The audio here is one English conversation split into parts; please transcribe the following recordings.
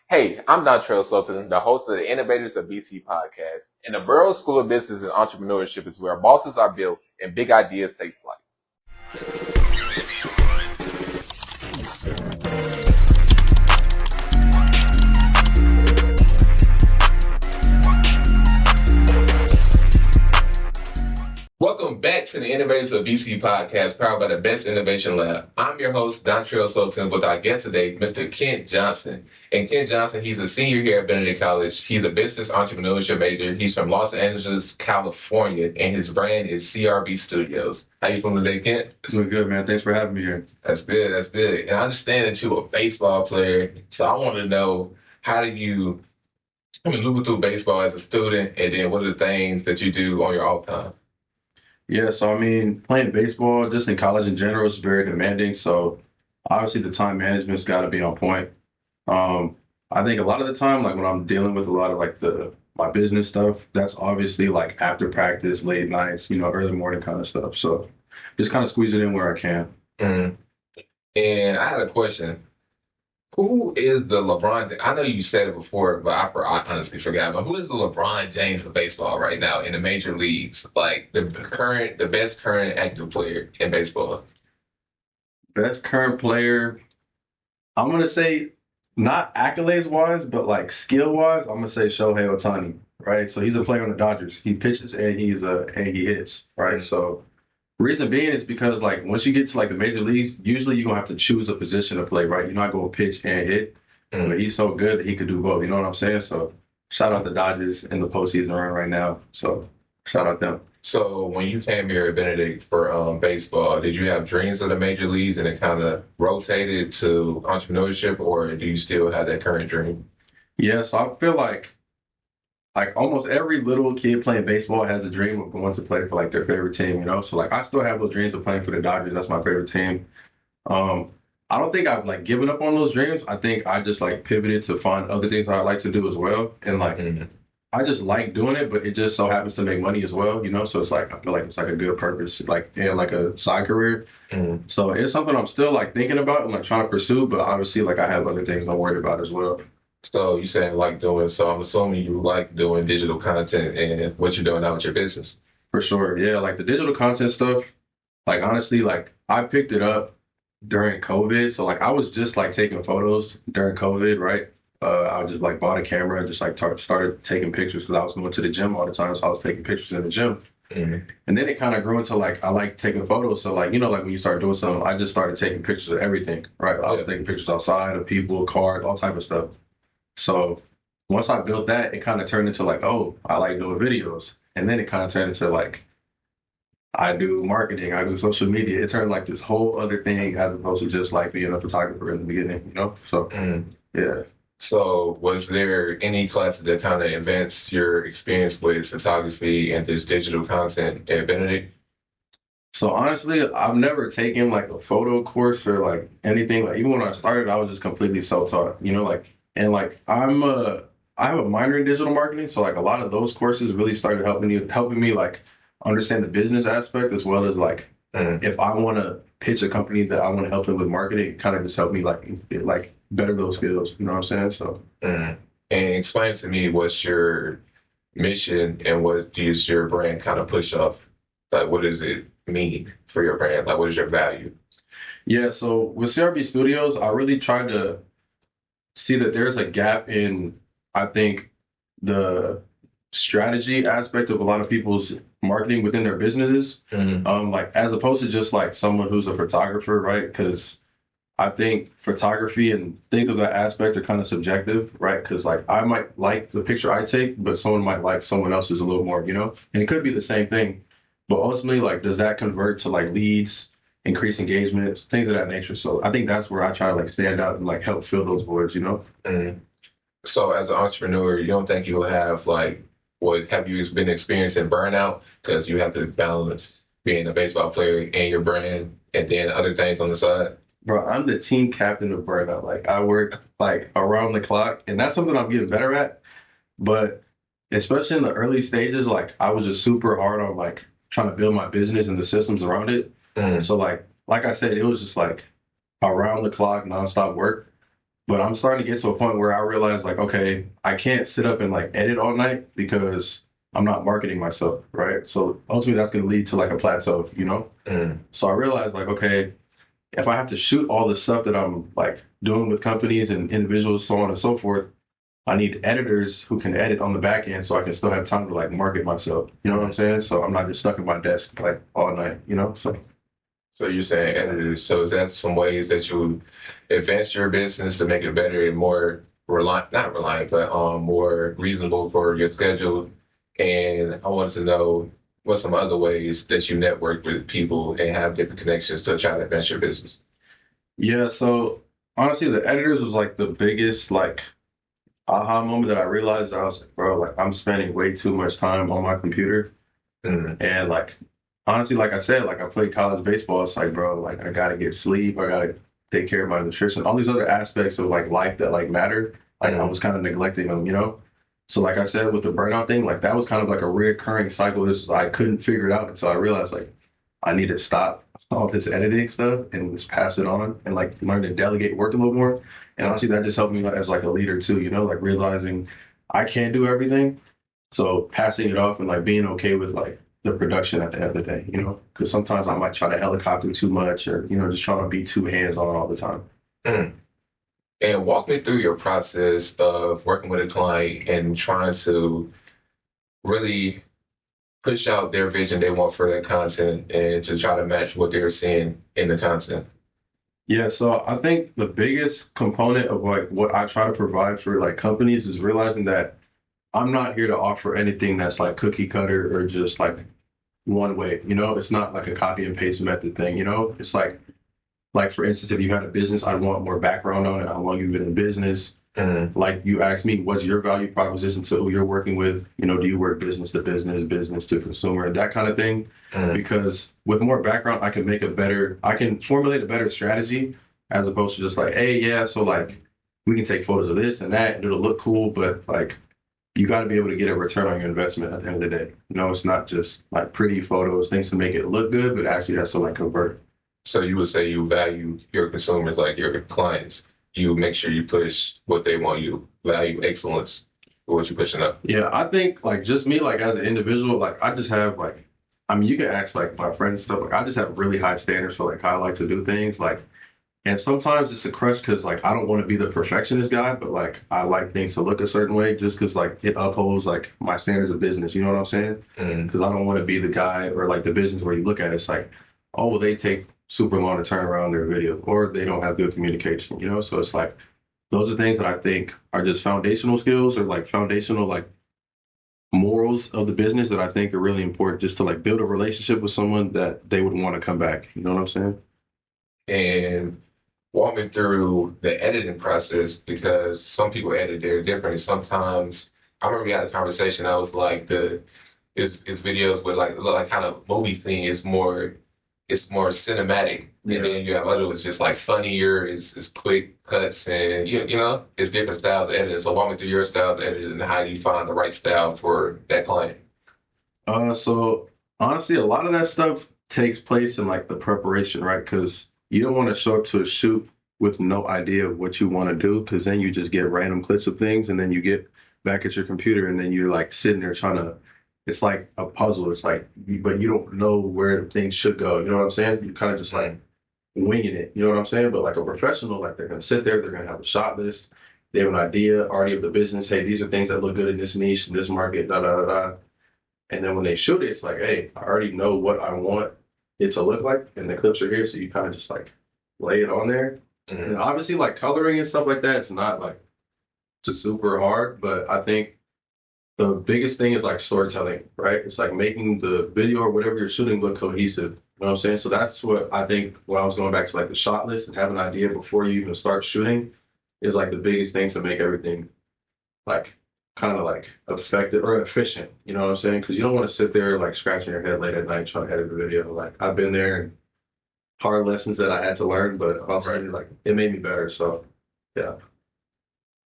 Hey, I'm Dontrell Sultan, the host of the Innovators of BC podcast. And the Burroughs School of Business and Entrepreneurship is where bosses are built and big ideas take flight. Welcome back to the Innovators of BC podcast, powered by the Best Innovation Lab. I'm your host, Dontrell Sultan, with our guest today, Mr. Kent Johnson. And Kent Johnson, he's a senior here at Benedict College. He's a business entrepreneurship major. He's from Los Angeles, California, and his brand is CRB Studios. How you feeling today, Kent? Doing good, man. Thanks for having me here. That's good. That's good. And I understand that you're a baseball player, so I want to know, how do you maneuver through baseball as a student, and then what are the things that you do on your off time? Yeah, so I mean, playing baseball just in college in general is very demanding. So obviously the time management's got to be on point. I think a lot of the time, like when I'm dealing with a lot of like my business stuff, that's obviously like after practice, late nights, early morning kind of stuff. So just kind of squeeze it in where I can. Mm. And I had a question. Who is the LeBron? I know you said it before, but I honestly forgot. But who is the LeBron James of baseball right now in the major leagues? Like the best current active player in baseball. Best current player, I'm gonna say not accolades wise, but like skill wise, I'm gonna say Shohei Ohtani, right? So he's a player on the Dodgers. He pitches and he hits, right? So reason being is because like once you get to like the major leagues, usually you're gonna have to choose a position to play, right? You're not gonna pitch and hit, but he's so good that he could do both. You know what I'm saying? So shout out the Dodgers in the postseason run right now. So shout out them. So when you came here at Benedict for baseball, did you have dreams of the major leagues and it kind of rotated to entrepreneurship, or do you still have that current dream? Yeah, so I feel like almost every little kid playing baseball has a dream of going to play for like their favorite team, So like I still have those dreams of playing for the Dodgers. That's my favorite team. I don't think I've like given up on those dreams. I think I just like pivoted to find other things I like to do as well. And like I just like doing it, but it just so happens to make money as well, So it's like I feel like it's like a good purpose, like and like a side career. So it's something I'm still like thinking about and like trying to pursue, but obviously like I have other things I'm worried about as well. So you saying like doing, so I'm assuming you like doing digital content and what you're doing now with your business. For sure. Yeah, like the digital content stuff, like honestly, like I picked it up during COVID. So like I was just like taking photos during COVID, right? I just like bought a camera and just like started taking pictures because I was going to the gym all the time. So I was taking pictures in the gym. And then it kind of grew into like I like taking photos. So like like when you start doing something, I just started taking pictures of everything, right? I was taking pictures outside of people, cars, all type of stuff. So once I built that, it kind of turned into like, oh, I like doing videos. And then it kind of turned into like, I do marketing, I do social media. It turned like this whole other thing as opposed to just like being a photographer in the beginning, So, yeah. So was there any classes that kind of advanced your experience with photography and this digital content at Benedict? So honestly, I've never taken like a photo course or like anything. Like even when I started, I was just completely self-taught, and like I have a minor in digital marketing, so like a lot of those courses really started helping me like understand the business aspect as well as like if I want to pitch a company that I want to help them with marketing, it kind of just helped me like better those skills. You know what I'm saying? So and explain to me what's your mission and what does your brand kind of push off? Like what does it mean for your brand? Like what is your value? Yeah, so with CRB Studios, I really tried to see that there's a gap in, I think, the strategy aspect of a lot of people's marketing within their businesses. Like as opposed to just like someone who's a photographer, right? Because I think photography and things of that aspect are kind of subjective, right? Because like I might like the picture I take, but someone might like someone else's a little more, And it could be the same thing. But ultimately, like, does that convert to like leads, increase engagement, things of that nature? So I think that's where I try to like stand out and like help fill those voids, So as an entrepreneur, you don't think you'll have like, what have you been experiencing burnout? Because you have to balance being a baseball player and your brand and then other things on the side. Bro, I'm the team captain of burnout. Like I work like around the clock, and that's something I'm getting better at. But especially in the early stages, like I was just super hard on like trying to build my business and the systems around it. So like I said, it was just like around the clock, nonstop work. But I'm starting to get to a point where I realize like, okay, I can't sit up and like edit all night because I'm not marketing myself, right? So ultimately that's going to lead to like a plateau, you know? Mm. So I realized like, okay, if I have to shoot all the stuff that I'm like doing with companies and individuals, so on and so forth, I need editors who can edit on the back end so I can still have time to like market myself. You know what I'm saying? So I'm not just stuck at my desk like all night, you know? So So you're saying editors. So is that some ways that you advance your business to make it better and more reliant, not reliant, but more reasonable for your schedule? And I wanted to know what some other ways that you network with people and have different connections to try to advance your business. yeah, so honestly the editors was like the biggest like aha moment that I realized. I was like, bro, like I'm spending way too much time on my computer. Mm. And like honestly, like I said, like I played college baseball. It's like, bro, like I gotta get sleep, I gotta take care of my nutrition, all these other aspects of like life that like matter. Like I Mm. was kind of neglecting them, you know? So like I said with the burnout thing, like that was kind of like a reoccurring cycle. This I couldn't figure it out until I realized like I need to stop all this editing stuff and just pass it on and like learn to delegate work a little more. And Mm. honestly, that just helped me as like a leader too, you know, like realizing I can't do everything. So passing it off and like being okay with like the production at the end of the day, you know, because sometimes I might try to helicopter too much or, you know, just trying to be too hands on all the time. Mm. And walk me through your process of working with a client and trying to really push out their vision they want for their content and to try to match what they're seeing in the content. Yeah, so I think the biggest component of like what I try to provide for like companies is realizing that I'm not here to offer anything that's like cookie cutter or just like one way. You know, it's not like a copy and paste method thing. You know, it's like for instance, if you had a business, I'd want more background on it. How long you've been in business. Mm. Like you asked me, what's your value proposition to who you're working with? You know, do you work business to business, business to consumer, that kind of thing? Mm. Because with more background, I can formulate a better strategy as opposed to just like, hey, yeah, so like we can take photos of this and that and it'll look cool, but like you got to be able to get a return on your investment at the end of the day. You know, it's not just like pretty photos, things to make it look good, but actually has to like convert. So you would say you value your consumers like your clients. You make sure you push what they want. You value excellence for what you're pushing up. Yeah, I think like just me, like as an individual, like I just have like, I mean, you can ask like my friends and stuff. Like I just have really high standards for like how I like to do things. Like, and sometimes it's a crush because like I don't want to be the perfectionist guy, but like I like things to look a certain way just because like it upholds like my standards of business. You know what I'm saying? Mm. Because I don't want to be the guy or like the business where you look at it, it's like, oh, well, they take super long to turn around their video or they don't have good communication. You know, so it's like those are things that I think are just foundational skills or like foundational like morals of the business that I think are really important just to like build a relationship with someone that they would want to come back. You know what I'm saying? And walk me through the editing process because some people edit they're different. Sometimes I remember we had a conversation. I was like his videos with like look like kind of movie thing is more it's more cinematic. And Yeah. then you have other it's just like funnier, it's quick cuts and you know, it's different styles of editing. So walk me through your style of editing and how you find the right style for that client. So honestly, a lot of that stuff takes place in like the preparation, right? Because you don't want to show up to a shoot with no idea of what you want to do, because then you just get random clips of things, and then you get back at your computer, and then you're like sitting there trying to. It's like a puzzle. It's like, but you don't know where things should go. You know what I'm saying? You kind of just like winging it. You know what I'm saying? But like a professional, like they're gonna sit there, they're gonna have a shot list. They have an idea already of the business. Hey, these are things that look good in this niche, in this market, da da da da. And then when they shoot it, it's like, hey, I already know what I want it to look like, and the clips are here, so you kind of just like lay it on there. And Mm. obviously, like coloring and stuff like that, it's not like just super hard, but I think the biggest thing is like storytelling, right? It's like making the video or whatever you're shooting look cohesive. You know what I'm saying? So that's what I think when I was going back to like the shot list and have an idea before you even start shooting is like the biggest thing to make everything like kind of like effective or efficient. You know what I'm saying? Because you don't want to sit there like scratching your head late at night trying to edit a video. Like I've been there and hard lessons that I had to learn, but I'll tell you, like it made me better. So yeah.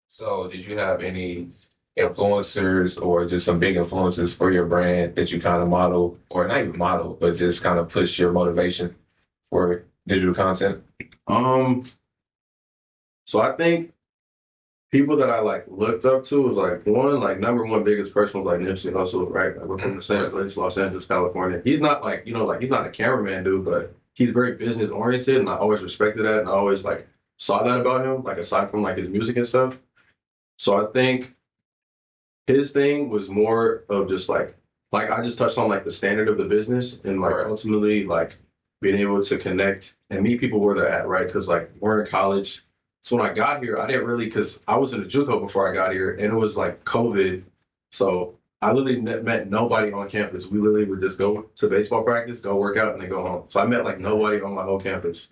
So did you have any influencers or just some big influences for your brand that you kind of model or not even model, but just kind of push your motivation for digital content? Um. So I think people that I like looked up to was like one, like number one biggest person was like Nipsey Hussle, right? Like we're from the same place, Los Angeles, California. He's not like, like he's not a cameraman dude, but he's very business oriented and I always respected that and I always like saw that about him, like aside from like his music and stuff. So I think his thing was more of just like I just touched on like the standard of the business and like ultimately like being able to connect and meet people where they're at, right? Because like we're in college. So when I got here, I didn't really because I was in a JUCO before I got here, and it was like COVID. So I literally met nobody on campus. We literally would just go to baseball practice, go work out, and then go home. So I met like nobody on my whole campus.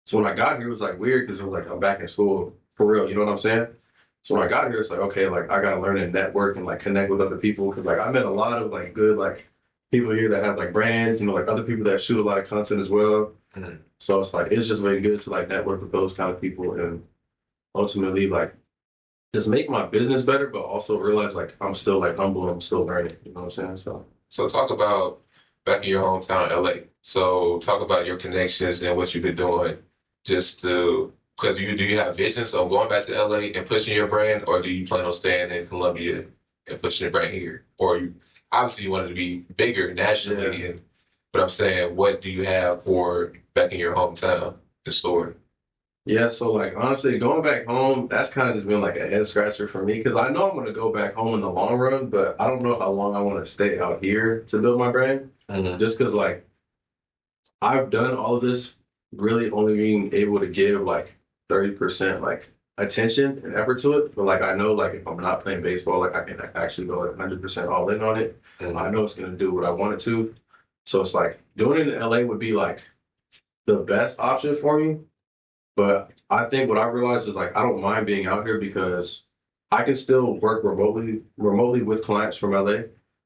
So when I got here, it was like weird because it was like I'm back in school for real. You know what I'm saying? So when I got here, it's like okay, like I gotta learn and network and like connect with other people because like I met a lot of like good like people here that have like brands, like other people that shoot a lot of content as well. Mm-hmm. So it's like it's just really good to like network with those kind of people and ultimately like just make my business better, but also realize like I'm still like humble and I'm still learning. You know what I'm saying? So talk about back in your hometown, LA. So talk about your connections and what you've been doing just to because do you have visions of going back to LA and pushing your brand, or do you plan on staying in Columbia and pushing your brand here? Or you obviously you want it to be bigger nationally, Yeah. but I'm saying what do you have for back in your hometown in store? Yeah, so like honestly, going back home, that's kind of just been like a head scratcher for me because I know I'm gonna go back home in the long run, but I don't know how long I want to stay out here to build my brand. Mm-hmm. Just because like I've done all of this really only being able to give like 30% like attention and effort to it. But like I know like if I'm not playing baseball, like I can actually go like 100% all in on it. And I know it's gonna do what I want it to. So it's like doing it in LA would be like the best option for me. But I think what I realized is like I don't mind being out here because I can still work remotely with clients from LA.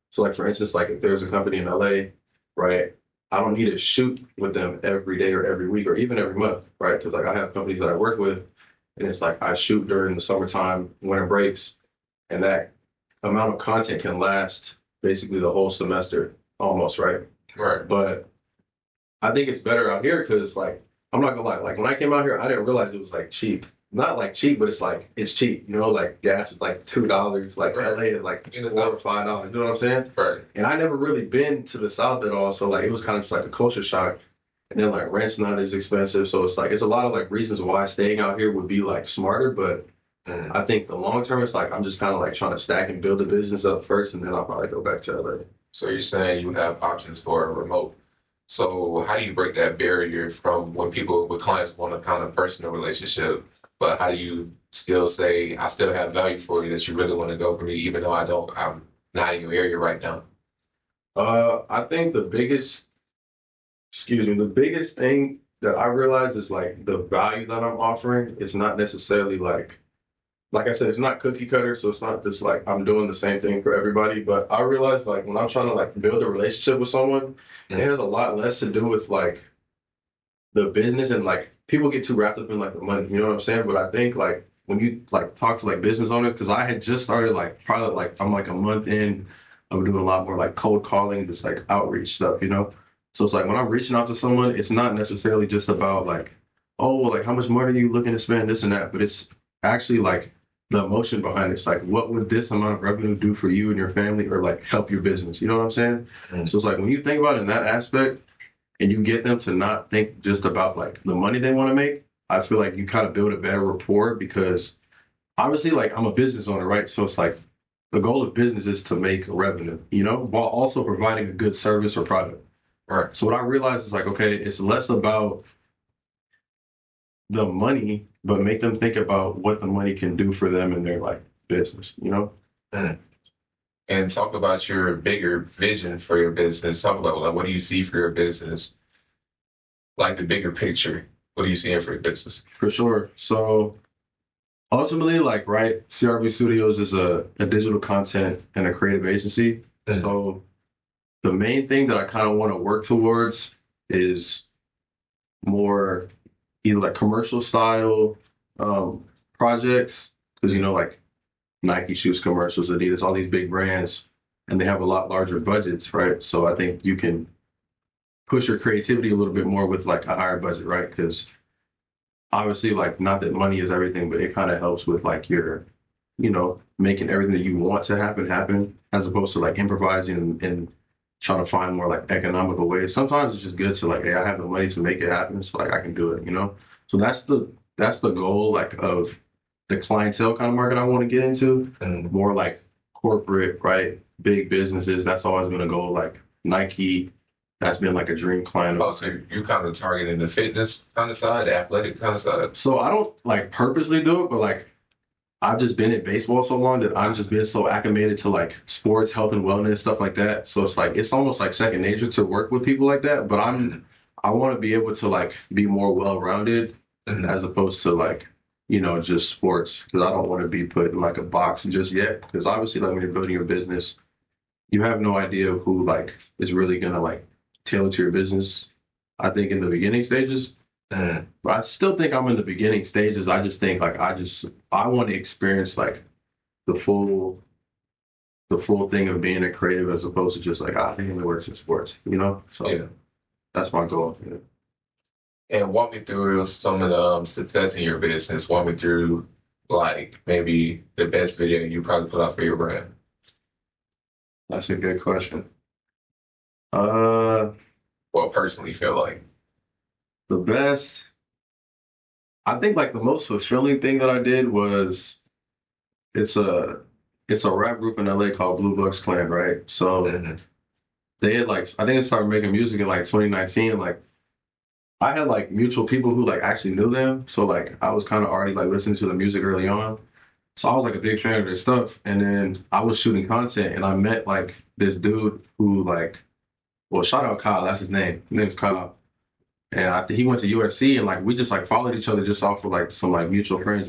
So like for instance, like if there's a company in LA, right, I don't need to shoot with them every day or every week or even every month, right? Because like I have companies that I work with and it's like I shoot during the summertime, winter breaks, and that amount of content can last basically the whole semester almost, right? Right. But I think it's better out here because, like, I'm not gonna lie. Like, when I came out here, I didn't realize it was like cheap. Not like cheap, but it's like it's cheap. Like gas is like $2. Like Right. LA is like $4 or $5. You know what I'm saying? Right. And I never really been to the South at all, so like it was kind of just like a culture shock. And then like rent's not as expensive, so it's like it's a lot of like reasons why staying out here would be like smarter. But Mm. I think the long term, it's like I'm just kind of like trying to stack and build the business up first, and then I'll probably go back to LA. So you're saying you have options for a remote. So how do you break that barrier from when people with clients want a kind of personal relationship, but how do you still say I still have value for you that you really want to go for me, even though I'm not in your area right now? I think the biggest thing that I realize is like the value that I'm offering is not necessarily like I said, it's not cookie cutter, so it's not just like I'm doing the same thing for everybody. But I realize like when I'm trying to like build a relationship with someone, it has a lot less to do with like the business and like people get too wrapped up in like the money, you know what I'm saying? But I think like when you like talk to like business owners, because I had just started like probably like I'm like a month in of doing a lot more like cold calling, just like outreach stuff. So it's like when I'm reaching out to someone, it's not necessarily just about like, oh, well, like how much money are you looking to spend, this and that, but it's actually like the emotion behind it. It's like, what would this amount of revenue do for you and your family or like help your business? You know what I'm saying? So it's like when you think about it in that aspect, and you get them to not think just about like the money they want to make, I feel like you kind of build a better rapport because obviously like I'm a business owner, right? So it's like the goal of business is to make revenue, while also providing a good service or product. Right. So what I realized is like, okay, it's less about the money, but make them think about what the money can do for them in their like business. Mm. And talk about your bigger vision for your business. Talk about like what do you see for your business, like the bigger picture. What are you seeing for your business? For sure. So ultimately, like, right, CRV Studios is a digital content and a creative agency. Mm. So the main thing that I kind of want to work towards is more either like commercial style projects, because like Nike shoots commercials, Adidas, all these big brands, and they have a lot larger budgets, right? So I think you can push your creativity a little bit more with like a higher budget, right? Because obviously, like, not that money is everything, but it kind of helps with like your, making everything that you want to happen, as opposed to like improvising and trying to find more like economical ways. Sometimes it's just good to like, hey, I have the money to make it happen, so like I can do it. So that's the goal like of the clientele kind of market I want to get into, and more like corporate, right? Big businesses. That's always been a goal. Like Nike, that's been like a dream client. Oh, so you're kind of targeting the fitness kind of side, the athletic kind of side. So I don't like purposely do it, but like I've just been in baseball so long that I've just been so acclimated to like sports, health and wellness, stuff like that. So it's like it's almost like second nature to work with people like that. But I want to be able to like be more well-rounded as opposed to like, just sports, because I don't want to be put in like a box just yet. Because obviously, like when you're building your business, you have no idea who like is really gonna like tailor to your business. I think in the beginning stages. But I still think I'm in the beginning stages. I just think like I want to experience like the full the full thing of being a creative as opposed to just like I think it only works in sports. So Yeah. that's my goal. Yeah. And walk me through some of the success in your business. Walk me through like maybe the best video you probably put out for your brand. That's a good question. Uh, Or personally feel like. the best. I think like the most fulfilling thing that I did was it's a it's a rap group in LA called Blue Bucks Clan, right? So Mhm. they had like I think they started making music in like 2019. Like I had like mutual people who like actually knew them, so like I was kind of already like listening to the music early on. So I was like a big fan of their stuff, and then I was shooting content, and I met like this dude who like, well, shout out Kyle, that's his name. His name's Kyle, and I think he went to USC, and like we just like followed each other just off of like some like mutual friends.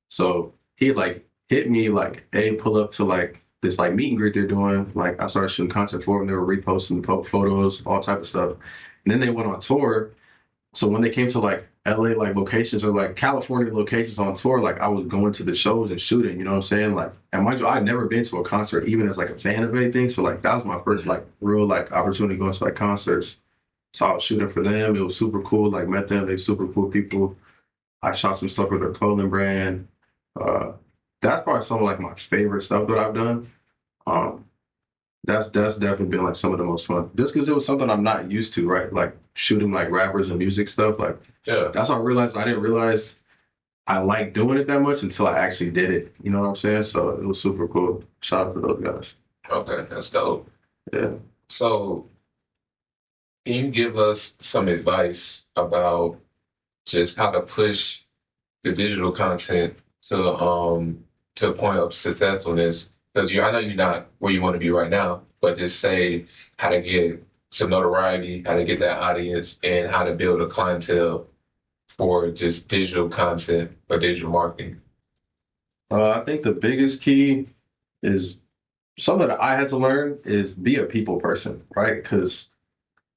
So he like hit me like, hey, pull up to like this like meet and greet they're doing. Like I started shooting content for them. They were reposting photos, all type of stuff. And then they went on tour. So when they came to like LA like locations or like California locations on tour, like I was going to the shows and shooting, you know what I'm saying? Like, and mind you, I'd never been to a concert even as like a fan of anything. So like that was my first like real like opportunity going to like concerts. So I was shooting for them. It was super cool. Like met them, they super cool people. I shot some stuff with their clothing brand. Uh, that's probably some of like my favorite stuff that I've done. Um, that's definitely been like some of the most fun. Just because it was something I'm not used to, right? Like shooting like rappers and music stuff. Like Yeah. that's how I realized I didn't realize I liked doing it that much until I actually did it. You know what I'm saying? So it was super cool. Shout out to those guys. Okay, that's dope. Yeah. So can you give us some advice about just how to push the digital content to a point of successfulness? Because I know you're not where you want to be right now, but just say how to get some notoriety, how to get that audience, and how to build a clientele for just digital content or digital marketing. I think the biggest key is something that I had to learn is be a people person, right? Because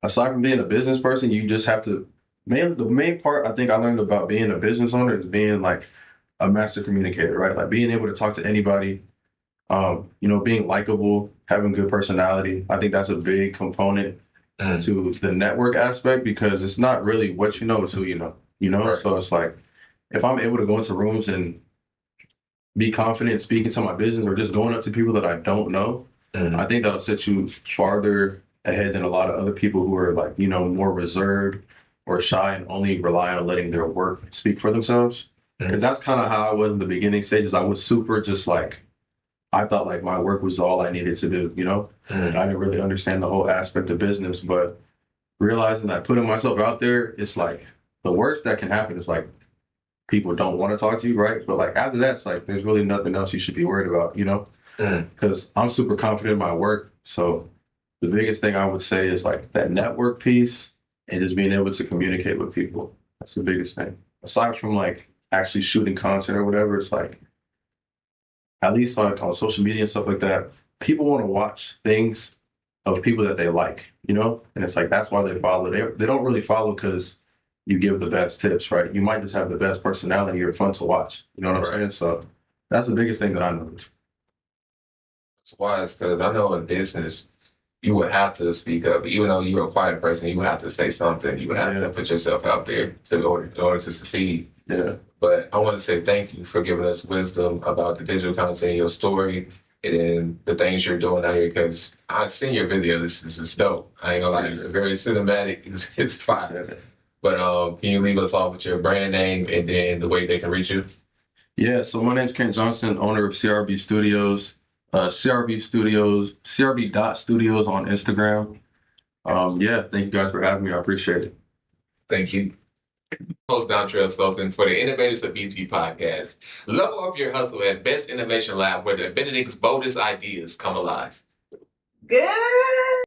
aside from being a business person, you just have to. The main part I think I learned about being a business owner is being like a master communicator, right? Like being able to talk to anybody, being likable, having good personality. I think that's a big component to the network aspect because it's not really what you know, it's who you know. Right. So it's like if I'm able to go into rooms and be confident speaking to my business or just going up to people that I don't know, I think that'll set you farther ahead than a lot of other people who are like, more reserved or shy and only rely on letting their work speak for themselves. Because that's kind of how I was in the beginning stages. I was super just like, I thought like my work was all I needed to do. I didn't really understand the whole aspect of business, but realizing that putting myself out there, it's like the worst that can happen is like people don't want to talk to you, right? But like after that, it's like there's really nothing else you should be worried about. Because I'm super confident in my work. So the biggest thing I would say is like that network piece and just being able to communicate with people. That's the biggest thing. Aside from like actually shooting content or whatever, it's like at least like on social media and stuff like that, people want to watch things of people that they like. And it's like that's why they follow. They don't really follow because you give the best tips, right? You might just have the best personality or fun to watch. You know what I'm saying? So that's the biggest thing that I noticed. It's wise because I know in business, you would have to speak up. Even though you're a quiet person, you would have to say something. You would have to put yourself out there in order to succeed. Yeah. But I want to say thank you for giving us wisdom about the digital content, your story, and then the things you're doing out here. Because I've seen your video. This is dope. I ain't gonna lie. It's very cinematic. It's fire. But can you leave us off with your brand name and then the way they can reach you? Yeah, so my name's Kent Johnson, owner of CRB Studios, CRB Studios, CRB dot Studios on Instagram. Yeah, thank you guys for having me. I appreciate it. Thank you. Host Dontrell Slocum for the Innovators of BT podcast. Level up your hustle at Best Innovation Lab, where the Benedict's boldest ideas come alive. Good.